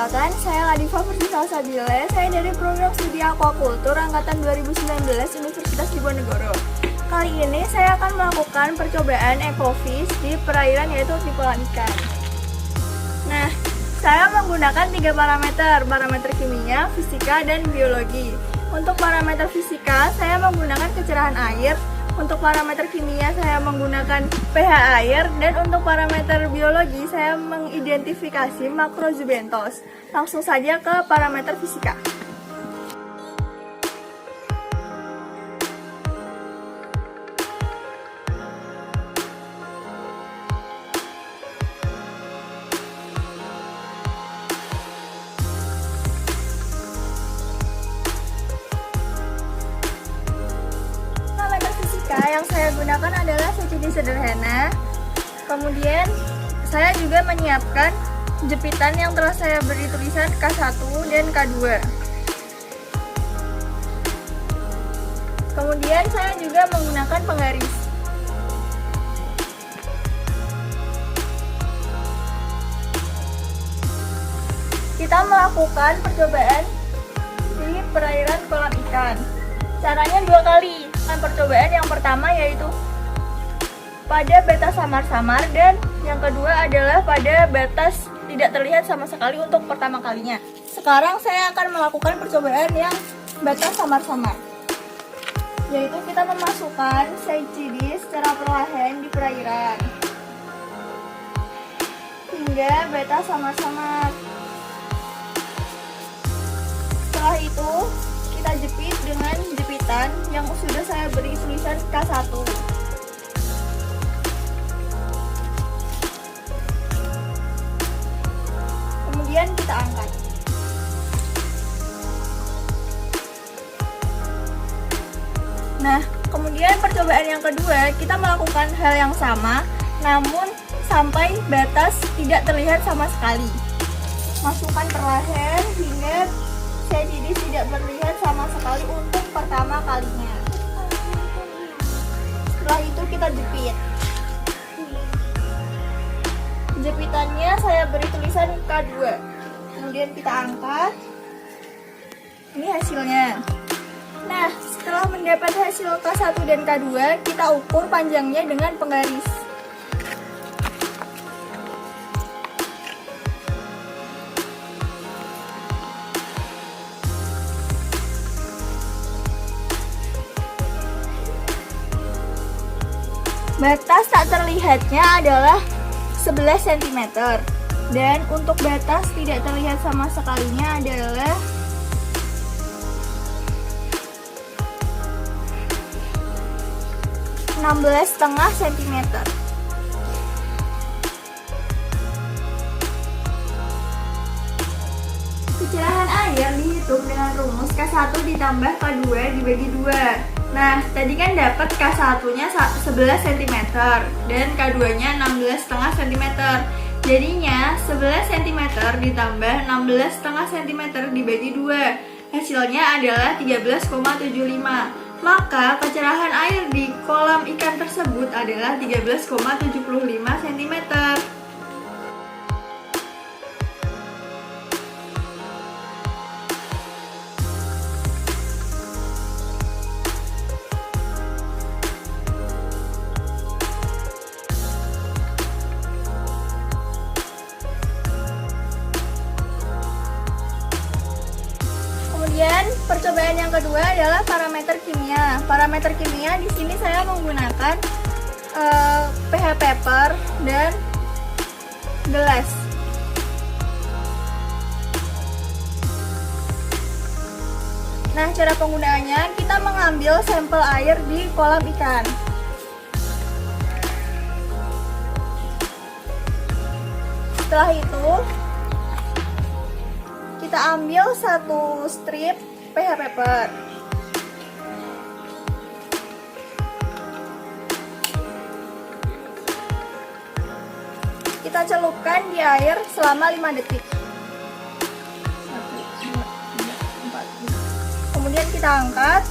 Perkenalkan, saya Ladifa Ferdinand Sabile. Saya dari program studi Aquacultur angkatan 2019 Universitas Diponegoro. Kali ini saya akan melakukan percobaan ekofish di perairan, yaitu di kolam ikan. Nah, saya menggunakan 3 parameter kimia, fisika, dan biologi. Untuk parameter fisika, saya menggunakan kecerahan air. Untuk parameter kimia, saya menggunakan pH air. Dan untuk parameter biologi, saya mengidentifikasi makrozubentos. Langsung saja ke parameter fisika. Yang saya gunakan adalah CCD sederhana. Kemudian saya juga menyiapkan jepitan yang telah saya beri tulisan K1 dan K2. Kemudian saya juga menggunakan penggaris. Kita melakukan percobaan di perairan kolam ikan. Caranya 2 kali. Percobaan yang pertama yaitu pada batas samar-samar, dan yang kedua adalah pada batas tidak terlihat sama sekali untuk pertama kalinya. Sekarang saya akan melakukan percobaan yang batas samar-samar, yaitu kita memasukkan CCD secara perlahan di perairan hingga batas samar-samar. Setelah itu kita jepit dengan jepitan yang sudah saya beri tulisan K1. Kemudian kita angkat. Nah, kemudian percobaan yang kedua, kita melakukan hal yang sama, namun sampai batas tidak terlihat sama sekali. Masukkan perlahan hingga CCD tidak terlihat sama sekali untuk pertama kalinya. Setelah itu kita jepit. Jepitannya saya beri tulisan K2. Kemudian kita angkat. Ini hasilnya. Nah, setelah mendapat hasil K1 dan K2, kita ukur panjangnya dengan penggaris. Batas tak terlihatnya adalah 11 cm, dan untuk batas tidak terlihat sama sekalinya adalah 16,5 cm. Kecerahan air dihitung dengan rumus K1 ditambah K2 dibagi 2. Nah, tadi kan dapat K1-nya 11 cm dan K2-nya 16,5 cm. Jadinya 11 cm ditambah 16,5 cm dibagi 2. Hasilnya adalah 13,75. Maka kecerahan air di kolam ikan tersebut adalah 13,75 cm. Kemudian percobaan yang kedua adalah parameter kimia. Parameter kimia di sini saya menggunakan pH paper dan gelas. Nah, cara penggunaannya kita mengambil sampel air di kolam ikan. Setelah itu kita ambil 1 strip pH paper. Kita celupkan di air selama 5 detik. Kemudian kita angkat.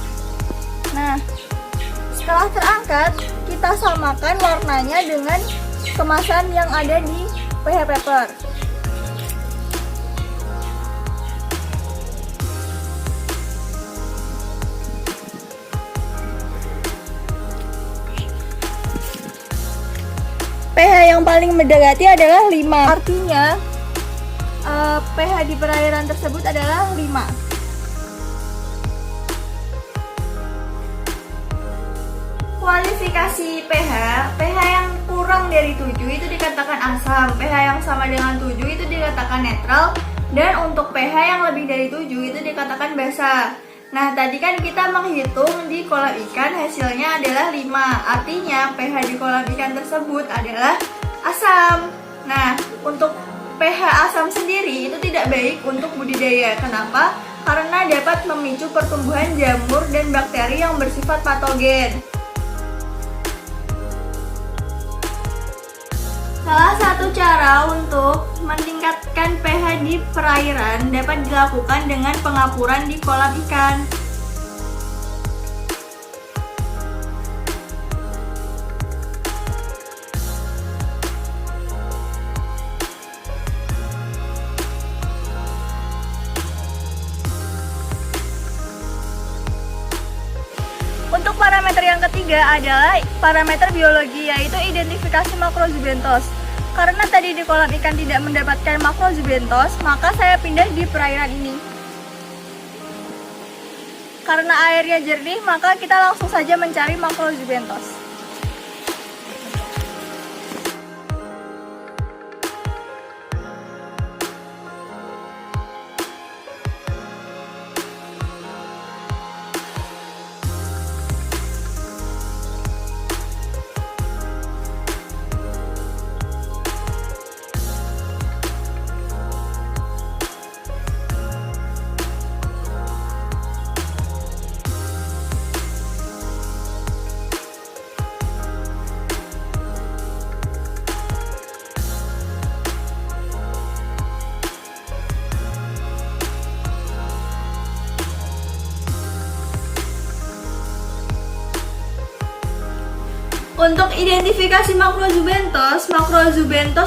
Nah, setelah terangkat, kita samakan warnanya dengan kemasan yang ada di pH paper. pH yang paling mendekati adalah 5. Artinya pH di perairan tersebut adalah 5. Kualifikasi pH, pH yang kurang dari 7 itu dikatakan asam, pH yang sama dengan 7 itu dikatakan netral, dan untuk pH yang lebih dari 7 itu dikatakan basa. Nah, tadi kan kita menghitung di kolam ikan hasilnya adalah 5, artinya pH di kolam ikan tersebut adalah asam. Nah, untuk pH asam sendiri itu tidak baik untuk budidaya. Kenapa? Karena dapat memicu pertumbuhan jamur dan bakteri yang bersifat patogen. Salah satu cara untuk meningkatkan pH di perairan dapat dilakukan dengan pengapuran di kolam ikan. Untuk parameter yang ketiga adalah parameter biologi, yaitu identifikasi makrozubentos. Karena tadi di kolam ikan tidak mendapatkan makrozubentos, maka saya pindah di perairan ini. Karena airnya jernih, maka kita langsung saja mencari makrozubentos. Untuk identifikasi makrozubentos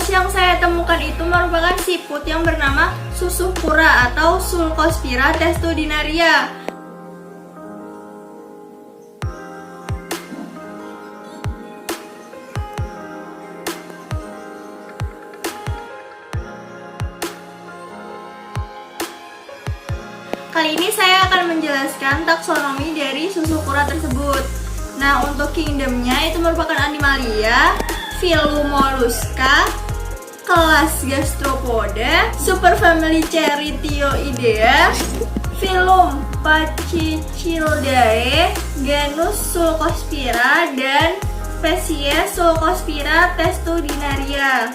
yang saya temukan itu merupakan siput yang bernama Susucura atau Sulcospira testudinaria. Kali ini saya akan menjelaskan taksonomi dari Susucura tersebut. Nah, untuk kingdomnya itu merupakan animalia, filum Mollusca, kelas Gastropoda, superfamily Cerithioidea, filum Pachychildae, genus Sulcospira, dan spesies Sulcospira testudinaria.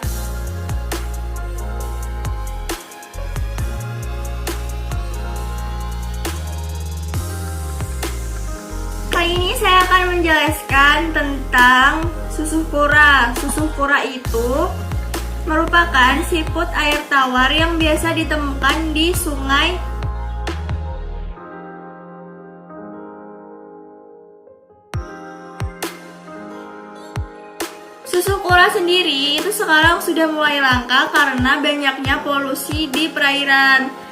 Kali ini saya akan menjelaskan tentang Susucura. Susucura itu merupakan siput air tawar yang biasa ditemukan di sungai. Susucura sendiri itu sekarang sudah mulai langka karena banyaknya polusi di perairan.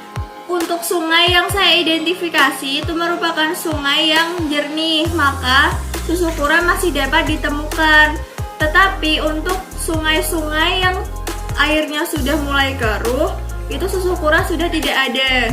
Untuk sungai yang saya identifikasi itu merupakan sungai yang jernih, maka Susucura masih dapat ditemukan. Tetapi untuk sungai-sungai yang airnya sudah mulai keruh, itu Susucura sudah tidak ada.